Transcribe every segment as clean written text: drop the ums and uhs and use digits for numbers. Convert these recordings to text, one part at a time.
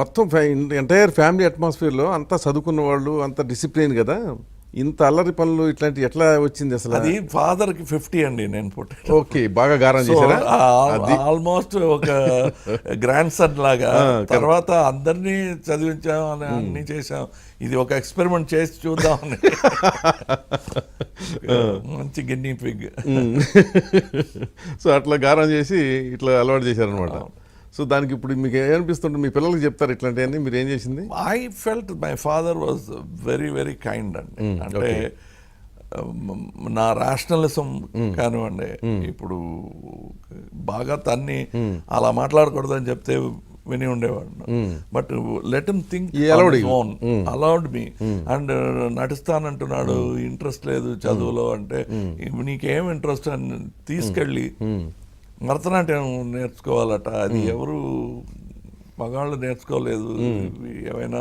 మొత్తం entire family అట్మాస్ఫియర్లో అంతా చదువుకున్న వాళ్ళు అంత డిసిప్లిన్ కదా, ఇంత అల్లరి పనులు ఇట్లాంటి ఎట్లా వచ్చింది అసలు? అది ఫాదర్కి 50 అండి నేను పుట్టాను. ఓకే, బాగా గారం చేశారా? ఆల్మోస్ట్ ఒక గ్రాండ్ సన్ లాగా. తర్వాత అందరినీ చదివించాం అని అన్ని చేసాం. ఇది ఒక ఎక్స్పెరిమెంట్ చేసి చూద్దామని మంచి గిన్నీ పిగ్. సో అట్లా గారం చేసి ఇట్లా అలవాటు చేశారనమాట. సో దానికి ఇప్పుడు మీకు ఏమనిపిస్తుంటే మీ పిల్లలకి చెప్తారు ఇట్లాంటివన్నీ మీరు ఏం చేసింది? I felt my father was very very kind అండి. అంటే నా రేషనలిజం కానివ్వండి, ఇప్పుడు బాగా తన్ని అలా మాట్లాడకూడదని చెప్తే విని ఉండేవాడు. But let him think own, aloud me. And నటిస్తానంటున్నాడు, ఇంట్రెస్ట్ లేదు చదువులో అంటే నీకేం ఇంట్రెస్ట్ అని తీసుకెళ్ళి భరతనాట్యం నేర్చుకోవాలట. అది ఎవరు మగాళ్ళు నేర్చుకోలేదు, ఏమైనా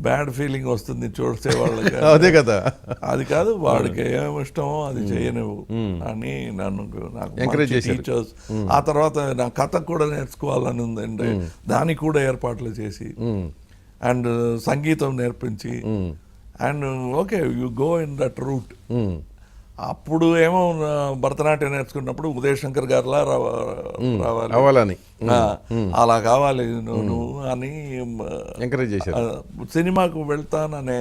బ్యాడ్ ఫీలింగ్ వస్తుంది చూసే వాళ్ళకి. అదే కదా, అది కాదు వాడికి ఏమి ఇష్టమో అది చేయనివ్వు అని నాకు ఎంకరేజ్ చేసి టీచర్స్. ఆ తర్వాత నా కథ కూడా నేర్చుకోవాలని ఉందండి, దానికి కూడా ఏర్పాట్లు చేసి అండ్ సంగీతం నేర్పించి and okay you go in that route. అప్పుడు ఏమో భరతనాట్యం నేర్చుకున్నప్పుడు ఉదయ్ శంకర్ గారిలా రావాలని, అలా కావాలి నువ్వు అని ఎంకరేజ్ చేశారు. సినిమాకు వెళ్తాననే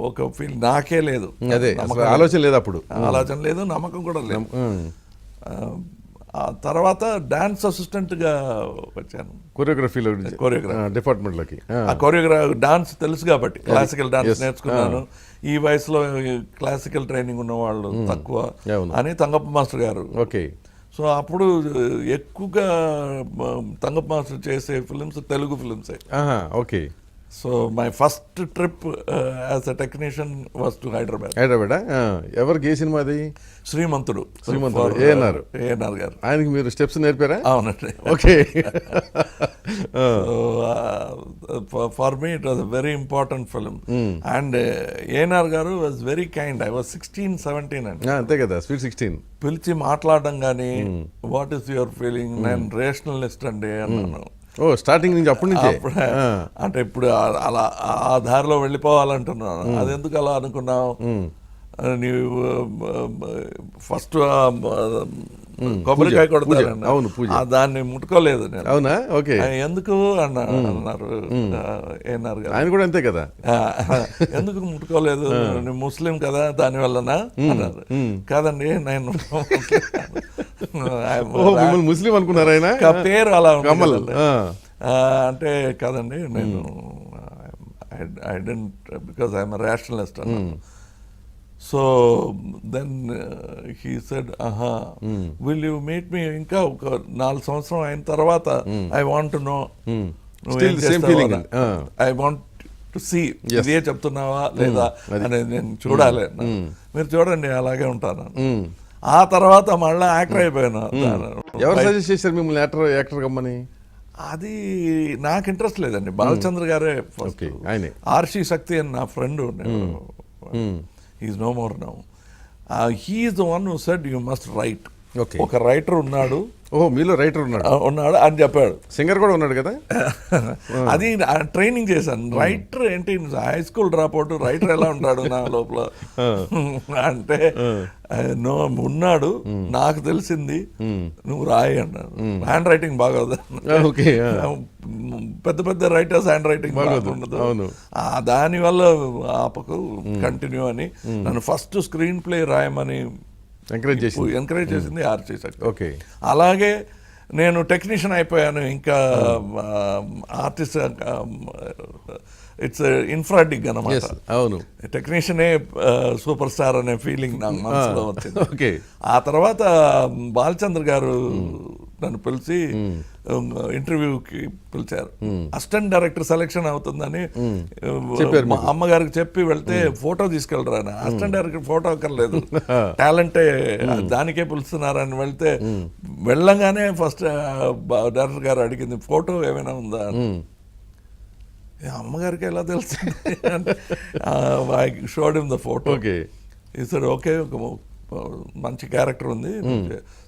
ఒక ఫీల్ నాకే లేదు, ఆలోచన లేదు, అప్పుడు ఆలోచన లేదు, నమ్మకం కూడా లేదు. ఆ తర్వాత డాన్స్ అసిస్టెంట్గా వచ్చాను కొరియోగ్రఫీలో, డిపార్ట్మెంట్లోకి. ఆ కొరియోగ్రఫీ డాన్స్ తెలుసు కాబట్టి క్లాసికల్ డాన్స్ నేర్చుకున్నాను. ఈ వయసులో క్లాసికల్ ట్రైనింగ్ ఉన్న వాళ్ళు తక్కువ అని Thangappa master garu. Okay. So అప్పుడు ఎక్కువగా తంగప్ప మాస్టర్ చేసే ఫిలిమ్స్ తెలుగు ఫిలిమ్సే. Okay. So my first trip as a technician was to Hyderabad. ఎవరికి ఏ సినిమా అది? శ్రీమంతుడు. ఏఎన్ఆర్ గారు. ఆయనకి మీరు స్టెప్స్ నేర్పారా? అవునండి. Okay. For me it was a very important film. And ANR garu was very kind. I was 16-17 అండి. అంతే కదా, స్వీట్ 16. పిలిచి మాట్లాడడం కానీ వాట్ ఈస్ యువర్ ఫీలింగ్, నేను రేషనలిస్ట్ అండి అన్నాను. స్టార్టింగ్ నుంచి అప్పటి నుంచి అంటే ఇప్పుడు అలా ఆ దారిలో వెళ్ళిపోవాలంటున్నాను. అది ఎందుకు అలా అనుకున్నావు? నీవు ఫస్ట్ కొబ్బరికాయ కొడతాను, దాన్ని ముట్టుకోలేదు నేను. అవునా? ఓకే. ఎందుకు అన్నారు ఏఎన్ఆర్ గారు. ఆయన కూడా అంతే కదా, ఎందుకు ముట్టుకోలేదు, నువ్వు ముస్లిం కదా దాని వల్లనా అన్నారు. కాదండి నేను ముస్లిం అనుకున్నారు ఆయన, పేరు అలా ఉంది అంటే. కాదండి నేను I don't because I'm rationalist అన్నాను. So then he said will you meet me ఇంకా ఒక 4 సంవత్సరం అయిన తర్వాత I want to know I want to see ఇదే చెప్తున్నావా లేదా అనేది నేను చూడాలి. మీరు చూడండి అలాగే ఉంటాను. ఆ తర్వాత మళ్ళీ యాక్టర్ అయిపోయాను. ఎవరు సజెస్ట్ చేశారు మిమ్మల్ని యాక్టర్ కమ్మని? అది నాకు ఇంట్రెస్ట్ లేదండి. బాలచంద్ర గారే ఫస్ట్. ఆర్షి శక్తి అని నా friend, he's no more now. He is the one who said you must write. Okay. ఒక రైటర్ ఉన్నాడు. మీలో రైటర్ ఉన్నాడు అని చెప్పాడు. సింగర్ కూడా ఉన్నాడు కదా. అది ట్రైనింగ్ చేశాను. రైటర్ ఏంటి, high school drop out, writer ఎలా ఉంటాడు నా లోపల అంటే ఉన్నాడు, నాకు తెలిసింది, నువ్వు రాయి అన్నాడు. హ్యాండ్ రైటింగ్ బాగోదు, పెద్ద పెద్ద రైటర్స్ హ్యాండ్ రైటింగ్ బాగుండదు, దానివల్ల ఆపకు, కంటిన్యూ అని నన్ను ఫస్ట్ స్క్రీన్ ప్లే రాయమని ఎంకరేజ్ చేసింది ఆర్చి శక్తి. ఓకే. అలాగే నేను టెక్నీషియన్ అయిపోయాను. ఇంకా ఆర్టిస్ట్ ఇట్స్ ఇన్ఫ్రాడిగ్ అన్నమాట. అవును, టెక్నీషియనే సూపర్ స్టార్ అనే ఫీలింగ్ నాకు మనసులో వచ్చింది. ఓకే. ఆ తర్వాత బాలచంద్ర గారు నన్ను పిలిచి ఇంటర్వ్యూకి పిలిచారు. అసిస్టెంట్ డైరెక్టర్ సెలెక్షన్ అవుతుందని మా అమ్మగారికి చెప్పి వెళ్తే ఫోటో తీసుకెళ్ళరా. అసిస్టెంట్ డైరెక్టర్ ఫోటో అక్కర్లేదు, టాలెంటే దానికే పిలుస్తున్నారని వెళ్తే వెళ్ళంగానే ఫస్ట్ డైరెక్టర్ గారు అడిగింది ఫోటో ఏమైనా ఉందా. అమ్మగారికి ఎలా తెలుస్తుంది? I showed him the photo. Okay. ఈ సార్ ఓకే మంచి క్యారెక్టర్ ఉంది,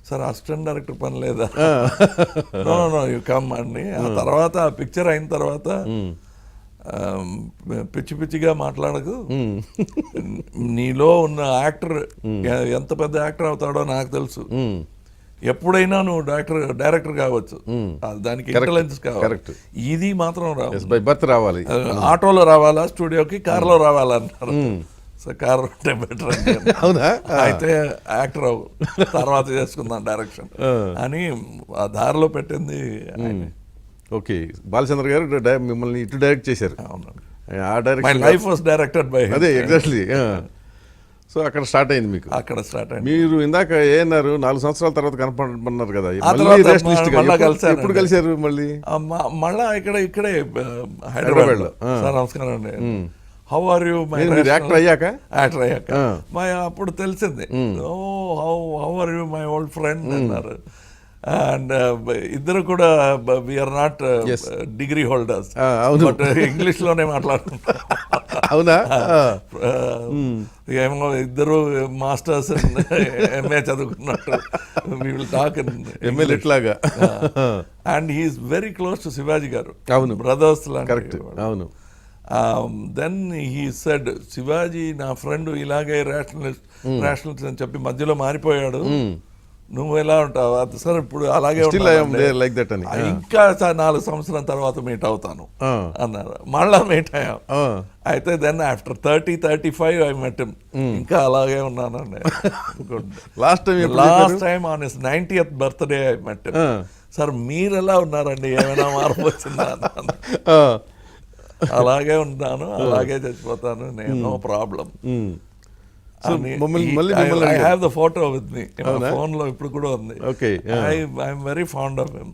సార్ అసిస్టెంట్ డైరెక్టర్ పని లేదా, నో నో యూ కమ్ అండి. ఆ తర్వాత ఆ పిక్చర్ అయిన తర్వాత పిచ్చి పిచ్చిగా మాట్లాడకు, నీలో ఉన్న యాక్టర్ ఎంత పెద్ద యాక్టర్ అవుతాడో నాకు తెలుసు, ఎప్పుడైనా నువ్వు డైరెక్టర్ కావచ్చు, దానికి ఇంటెలిజెన్స్ కావాలి, ఇది మాత్రం రావాలి, రావాలి, ఆటోలో రావాలా స్టూడియోకి, కార్లో రావాలన్నారు. సో కార్ ఉంటే బెటర్ అంటే అవునా, అయితే యాక్టర్ అవ్వు, తర్వాత చేసుకుందాం డైరెక్షన్ అని ఆ దారిలో పెట్టింది. ఓకే, బాలచంద్ర గారు మిమ్మల్ని ఇటు డైరెక్ట్ చేశారు. ఆ my direction life was directed by అదే ఎగ్జాక్ట్లీ. సో అక్కడ స్టార్ట్ అయింది మీకు. అక్కడ స్టార్ట్ అయింది. మీరు ఇందాక ఏమన్నారు, 4 సంవత్సరాల తర్వాత కనపడమన్నారు కదా, ఆ తర్వాత మళ్ళా కలిసాను. ఎప్పుడు కలిశారు మళ్ళీ? మళ్ళా ఇక్కడే హైదరాబాద్ లో. సార్ నమస్కారం అండి, how are you my actor అయ్యాక? యాక్టర్ అయ్యాక అప్పుడు తెలిసింది, oh how are you my old friend అన్నారు. అండ్ ఇద్దరు కూడా we are not degree holders, but English లోనే మాట్లాడుకుంటాం. అవునా? ఏమో ఇద్దరు మాస్టర్స్ ఎంఏ చదువుకున్నట్టు we will talk in MA ఇట్లాగా. And he is very close to Shivaji garu. అవును, బ్రదర్స్ కరెక్ట్. అవును. దెన్ హీ సెడ్, శివాజీ నా ఫ్రెండ్ ఇలాగే రేషనలిస్ట్ అని చెప్పి మధ్యలో మారిపోయాడు, నువ్వు ఎలా ఉంటావు? అది సార్ ఇప్పుడు అలాగే లైక్ దట్ అని. ఇంకా 4 సంవత్సరాల తర్వాత మీట్ అవుతాను అన్నారు. మళ్ళా మీట్ అయ్యాం. అయితే then after 30-35 I met him. ఇంకా అలాగే ఉన్నానండి. Last time on his 90th birthday I met him. Sir మీరు ఎలా ఉన్నారండి, ఏమైనా మార్పు వచ్చిందా? అలాగే ఉన్నాను, అలాగే చచ్చిపోతాను నేను, no problem. I have the photo with me. Phone లో ఇప్పుడు కూడా ఉంది. I'm very fond of him.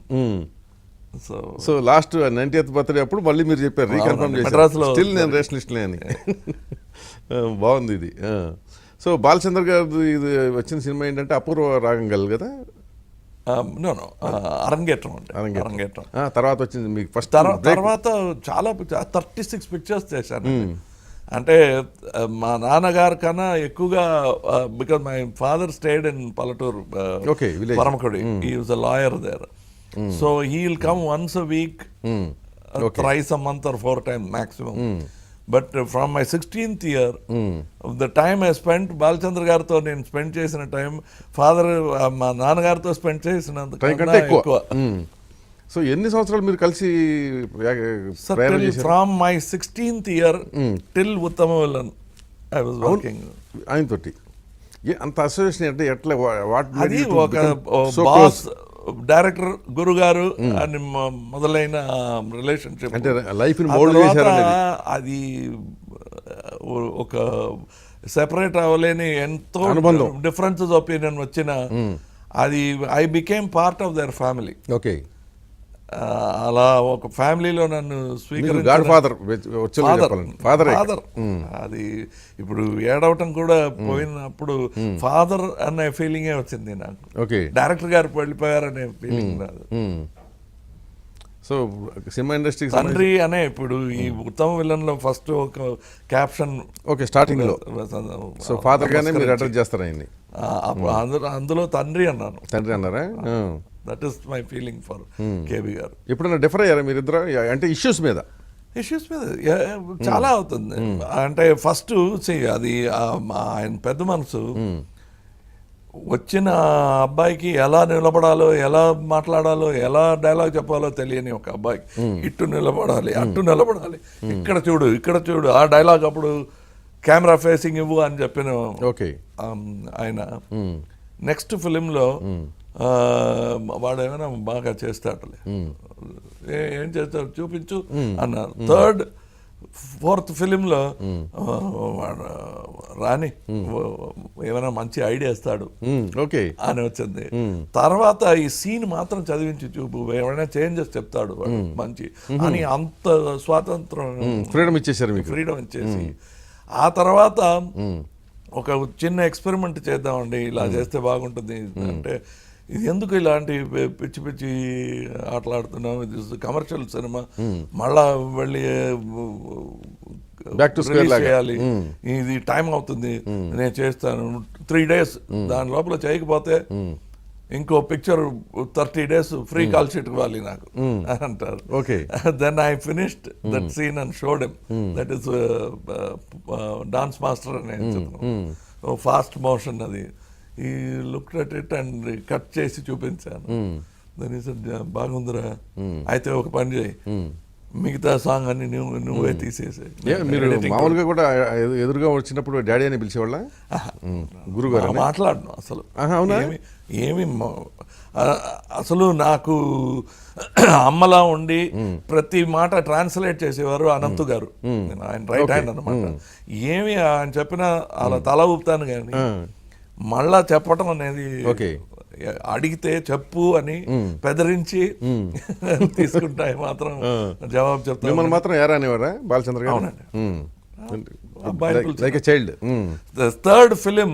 So last 90th birthday అప్పుడు మళ్ళీ మీరు చెప్పారు, రీకన్ఫర్మ్ చేశారు, స్టిల్ నేను రేషనలిస్ట్లే అని. బాగుంది ఇది. సో బాలచంద్ర గారు ఇది వచ్చిన సినిమా ఏంటంటే అపూర్వ రాగంగల్ కదా? అరంగేట్రం అంటే అరంగేట్రం. తర్వాత వచ్చింది మీకు ఫస్ట్. తర్వాత చాలా 36 పిక్చర్స్ చేశాను. అంటే మా నాన్నగారి కన్నా ఎక్కువగా, because my father stayed in పల్లటూరు, Paramakudi. He was a lawyer there. So he will come once a week, thrice a month or 4 times maximum. But from my 16th year, the time I spent Balachandra గారితో నేను spend చేసిన time father మా నాన్నగారితో spend చేసినందుకన్నా ఎక్కువ. So ఎన్ని సంవత్సరాలు మీరు కలిసి? From my 16th year till ఉత్తమ విలన్ ఐ వాజ్ వర్కింగ్ ఆయనతోటి. అంత అసోసియేషన్ అంటే ఎట్లా? అది ఒక బాస్ డైరెక్టర్ గురుగారు అని మొదలైన రిలేషన్షిప్. అంటే లైఫ్ అది ఒక సెపరేట్ అవ్వలేని ఎంతో డిఫరెన్సెస్ ఒపీనియన్ వచ్చిన అది I became part of their family. Okay, అలా ఒక ఫ్యామిలీలో నన్ను స్వీకరించారు. ఫాదర్ అది ఇప్పుడు ఏడవటం కూడా పోయినప్పుడు ఫాదర్ అనే ఫీలింగే వచ్చింది నాకు. డైరెక్టర్ గారు వెళ్ళిపోయారనే ఫీలింగ్ రాదు. సో సినిమా ఇండస్ట్రీ తండ్రి అనే ఇప్పుడు ఈ ఉత్తమ విలన్ లో ఫస్ట్ ఒక క్యాప్షన్ స్టార్టింగ్ లో, సో ఫాదర్ గానే మీరు అడ్రస్ చేస్తారు ఆయన్ని. అందులో తండ్రి అన్నాను. తండ్రి అన్నారా? That is my feeling for KB గారు. ఎప్పుడైనా డిఫర్ అయ్యారా మీరిద్దరు అంటే ఇష్యూస్ మీద? చాలా అవుతుంది. అంటే ఫస్ట్ అది ఆయన పెద్ద మనసు, వచ్చిన అబ్బాయికి ఎలా నిలబడాలో, ఎలా మాట్లాడాలో, ఎలా డైలాగ్ చెప్పాలో తెలియని ఒక అబ్బాయికి ఇటు నిలబడాలి, అటు నిలబడాలి, ఇక్కడ చూడు, ఇక్కడ చూడు, ఆ డైలాగ్ అప్పుడు కెమెరా ఫేసింగ్ ఇవ్వు అని చెప్పిన ఆయన. నెక్స్ట్ ఫిలింలో వాడు ఏమైనా బాగా చేస్తాడులే, ఏం చేస్తాడు చూపించు అన్నారు. 3rd, 4th ఫిలింలో వాడు రాని ఏమైనా మంచి ఐడియా ఇస్తాడు అని వచ్చింది. తర్వాత ఈ సీన్ మాత్రం చదివించి చూపు, ఏమైనా చేంజెస్ చెప్తాడు వాడు మంచి అని, అంత స్వాతంత్రం, ఫ్రీడమ్ ఇచ్చేసారు, ఫ్రీడమ్ ఇచ్చేసి. ఆ తర్వాత ఒక చిన్న ఎక్స్పెరిమెంట్ చేద్దామండి, ఇలా చేస్తే బాగుంటుంది అంటే, ఇది ఎందుకు ఇలాంటి పిచ్చి పిచ్చి ఆటలాడుతున్నాం, ఇది కమర్షియల్ సినిమా, మళ్ళా వెళ్ళి Back to square release లాగా. చేయాలి, ఇది టైం అవుతుంది, నేను చేస్తాను 3 days, దాని లోపల చేయకపోతే ఇంకో picture 30 days free call sheet ఇవ్వాలి నాకు అని అంటారు. Okay. Then I finished that scene and showed him, that is dance master అనే చిత్రం, ఫాస్ట్ మోషన్ అది. ఈ look at it and cut చేసి చూపించాను. దాని బాగుందిరా, అయితే ఒక పని చేయి, మిగతా సాంగ్ అన్ని నువ్వే తీసేసి. మీరు మామూలుగా కూడా ఎదురుగా వచ్చినప్పుడు డాడీ అని పిలిచేవాళ్ళ? గురుగారు మాట్లాడను అసలు. అవునా? ఏమి అసలు నాకు అమ్మలా ఉండి ప్రతి మాట ట్రాన్స్లేట్ చేసేవారు అనంత్ గారు, ఆయన రైట్ హ్యాండ్ అనమాట. ఏమి ఆయన చెప్పినా అలా తల ఊపుతాను కానీ మళ్ళా చెప్పటం అనేది, అడిగితే చెప్పు అని బెదిరించి తీసుకుంటాయి మాత్రం జవాబు చెప్తాను. మిమ్మల్ని మాత్రం ఎరా అనేవారా బాలచంద్ర గారు? Like a child. The third film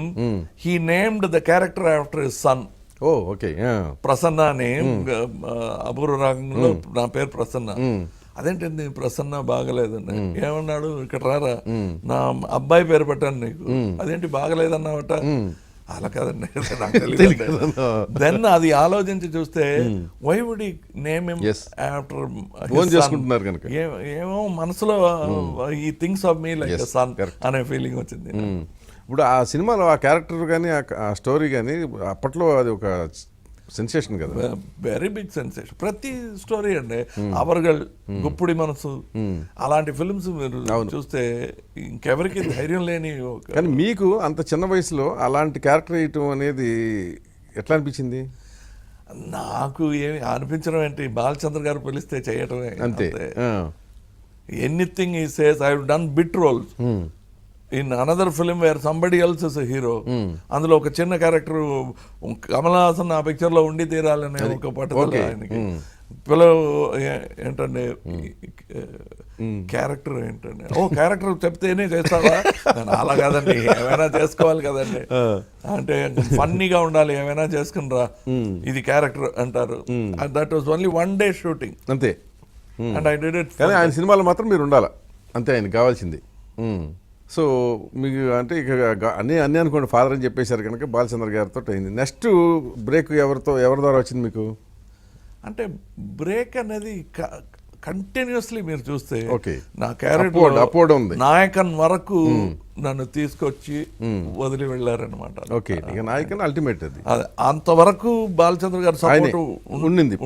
he named the character after his son. Oh okay. Prasanna అని, అపూర్వ రాగంలో నా పేరు ప్రసన్న. అదేంటండి ప్రసన్న బాగలేదండి. ఏమన్నాడు, ఇక్కడ రారా, నా అబ్బాయి పేరు పెట్టాను నీకు, అదేంటి బాగలేదన్నావట. అలా కదండి, నాకు తెలియదు. దెన్ అది ఆలోచించి చూస్తే why would he name him after చేసుకుంటున్నారు కనుక ఏమో మనసులో ఈ things of me like son అనే ఫీలింగ్ వచ్చింది. ఇప్పుడు ఆ సినిమాలో ఆ క్యారెక్టర్ కానీ ఆ స్టోరీ కానీ అప్పట్లో అది ఒక సెన్సేషన్ కదా, వెరీ బిగ్ సెన్సేషన్. ప్రతి స్టోరీ అండి, అవర్గల్, గుప్పుడి మనసు, అలాంటి ఫిల్మ్స్ మీరు చూస్తే ఇంకెవరికి ధైర్యం లేని. కానీ మీకు అంత చిన్న వయసులో అలాంటి క్యారెక్టర్ వేయటం అనేది ఎట్లా అనిపించింది? నాకు ఏమి అనిపించడం ఏంటి, బాలచంద్ర గారు పిలిస్తే చేయటమే అంతే. ఎనీథింగ్ ఈ says I have done bit roles in another film where somebody else is hero. అందులో ఒక చిన్న క్యారెక్టర్, కమల్ హాసన్ ఆ పిక్చర్ లో ఉండి తీరాలనే ఒక పట్టుదల ఆయనకి. పిల్లలు ఏంటంటే క్యారెక్టర్ ఏంటంటే, ఓ క్యారెక్టర్ చెప్తేనే చేస్తావా? అలా కాదండి, ఏమైనా చేసుకోవాలి కదండి, అంటే ఫన్నీగా ఉండాలి, ఏమైనా చేసుకుని రా, ఇది క్యారెక్టర్ అంటారు. That was only 1 day shooting అంతే. And I did it. కానీ ఆయన సినిమాలో మాత్రం మీరు ఉండాలి, అంతే ఆయనకి కావాల్సింది. సో మీకు అంటే ఇక అన్నీ అనుకోండి, ఫాదర్ అని చెప్పేశారు కనుక బాలచంద్ర గారితో అయింది. నెక్స్ట్ బ్రేక్ ఎవరి ద్వారా వచ్చింది మీకు? అంటే బ్రేక్ అనేది కంటిన్యూస్లీ మీరు చూస్తే నా క్యారెక్టర్ నాయకన్ వరకు నన్ను తీసుకొచ్చి వదిలి వెళ్ళారనమాట. ఓకే, ఇక నాయకన్ అల్టిమేట్ అది. అంతవరకు బాలచంద్ర గారు సపోర్ట్ ఉండింది.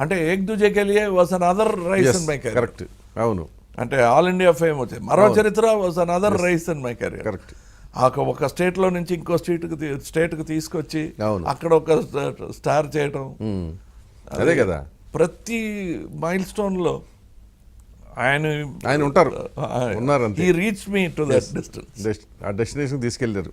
అంటే Ek Duje Ke Liye was another rise in my career. Correct, అవును. అంటే ఆల్ ఇండియా ఫేమ్ వచ్చేది. Maro Charitra was another rise in my career. Correct. ఒక స్టేట్ లో నుంచి ఇంకో స్టేట్ కు తీసుకొచ్చి అక్కడ ఒక స్టార్ చేయటం, అదే కదా. ప్రతి మైల్ స్టోన్ లో ఆయన ఉంటారు, ఉన్నారు. He reached me to that distance. ఆ డెస్టినేషన్ తీసుకెళ్లారు.